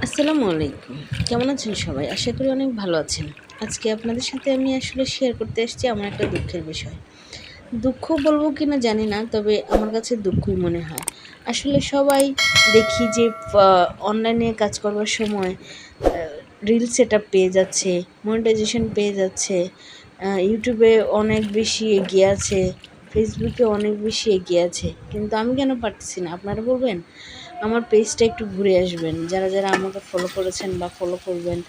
আসসালামু আলাইকুম। কেমন আছেন সবাই? আশা করি অনেক ভালো আছেন। আজকে আপনাদের সাথে আমি আসলে শেয়ার করতে এসেছি আমার একটা দুঃখের বিষয়। দুঃখ বলব কিনা জানি না, তবে আমার কাছে দুঃখই মনে হয়। আসলে সবাই দেখি যে ফা অনলাইনে কাজ করবার সময় রিল সেটআপ পেয়ে যাচ্ছে, মনিটাইজেশন পেয়ে যাচ্ছে। YouTube এ অনেক বেশি এগিয়ে আছে, Facebook এ অনেক বেশি এগিয়ে আছে। কিন্তু আমি কেন পারতেছি না? আপনারা বলবেন? আমার পেজটা একটু ঘুরে আসবেন। যারা আমাকে ফলো করেছেন বা ফলো করবেন,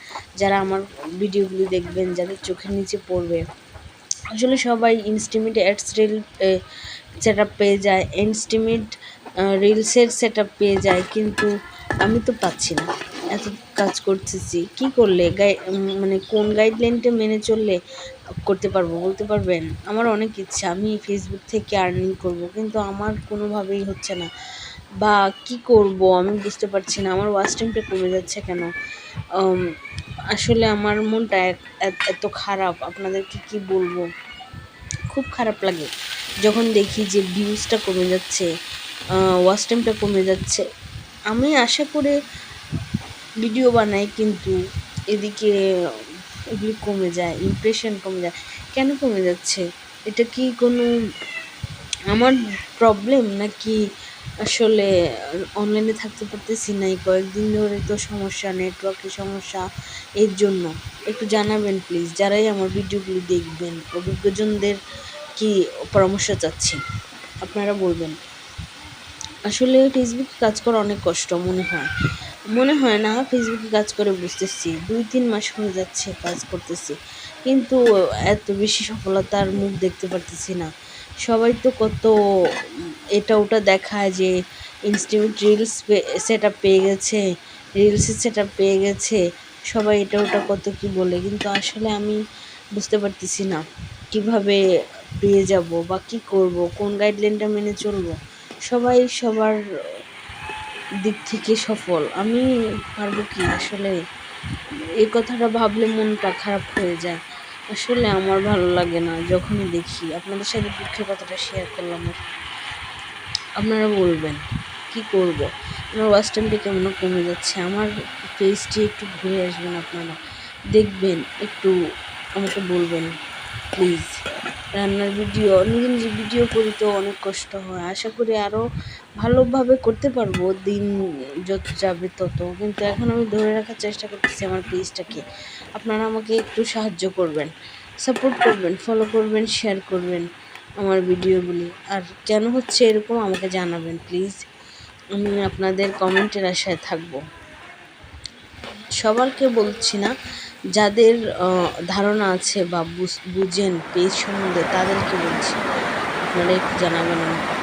যারা আমার ভিডিওগুলি দেখবেন, যাদের চোখের নিচে পড়বে। আসলে সবাই ইনস্টিমেট অ্যাডস রিল সেটআপ পেয়ে যায়, ইনস্টিমেট রিলসের সেটআপ পেয়ে যায়, কিন্তু আমি তো পাচ্ছি না। এত কাজ করতেছি, কি করলে মানে কোন গাইডলাইনটা মেনে চললে করতে পারবো বলতে পারবেন? আমার অনেক ইচ্ছা আমি ফেসবুক থেকে আর্নিং করব, কিন্তু আমার কোনোভাবেই হচ্ছে না। বা কি করব আমি বুঝতে পারছি না। আমার ওয়াচ টাইমটা কমে যাচ্ছে কেন? আম আসলে আমার মনটা এত খারাপ, আপনাদেরকে কি বলবো? খুব খারাপ লাগে যখন দেখি যে ভিউজটা কমে যাচ্ছে, ওয়াচ টাইমটা কমে যাচ্ছে। আমি আশা করে ভিডিও বানাই, কিন্তু এদিকে এগুলি কমে যায়, ইমপ্রেশন কমে যায়। কেন কমে যাচ্ছে? এটা কি কোনো আমার প্রবলেম, নাকি আসলে অনলাইনে থাকতে পারতেছি না? এই কয়েকদিন ধরে তো সমস্যা, নেটওয়ার্কের সমস্যা। এর জন্য একটু জানাবেন প্লিজ। যারাই আমার ভিডিওগুলি দেখবেন, অভিজ্ঞজনদের কি পরামর্শ চাচ্ছি, আপনারা বলবেন। আসলে ফেসবুকে কাজ করা অনেক কষ্ট মনে হয় না। ফেসবুকে কাজ করে বুঝতেছি 2-3 মাস হয়ে যাচ্ছে কাজ করতেছি, কিন্তু এত বেশি সফলতার মুখ দেখতে পারতেছি না। সবাই তো কত এটা ওটা দেখায় যে ইনস্টিমেট রিলস সেট আপ পেয়ে গেছে, রিলসের সেট আপ পেয়ে গেছে। সবাই এটা ওটা কত কি বলে, কিন্তু আসলে আমি বুঝতে পারতেছি না কিভাবে পেয়ে যাব বা কি করব, কোন গাইডলাইনটা মেনে চলবো। সবাই সবার দিক থেকে সফল, আমি পারবো কি? আসলে এই কথাটা ভাবলে মনটা খারাপ হয়ে যায়। আসলে আমার ভালো লাগে না যখনই দেখি। আপনাদের সাথে দুঃখের কথাটা শেয়ার করলাম। আপনারা বলবেন কি করব? আমার ওয়াচ টাইমটা কেমন কমে যাচ্ছে। আমার পেজটি একটু ঘুরে আসবেন, আপনারা দেখবেন, একটু আমাকে বলবেন প্লিজ। রান্নার ভিডিও, নিজে নিজে ভিডিও করি তো অনেক কষ্ট হয়। আশা করি আরও ভালোভাবে করতে পারবো দিন যত যাবে তত, কিন্তু এখন আমি ধরে রাখার চেষ্টা করতেছি আমার পেজটাকে। আপনারা আমাকে একটু সাহায্য করবেন, সাপোর্ট করবেন, ফলো করবেন, শেয়ার করবেন আমার ভিডিওগুলি। আর কেন হচ্ছে এরকম আমাকে জানাবেন প্লিজ। আমি আপনাদের কমেন্টের আশায় থাকবো। সবারকে বলছি না, যাদের ধারণা আছে বা বুঝেন পেজ সম্বন্ধে তাদেরকে বলছি। আপনারা একটু জানাবেন আমাকে।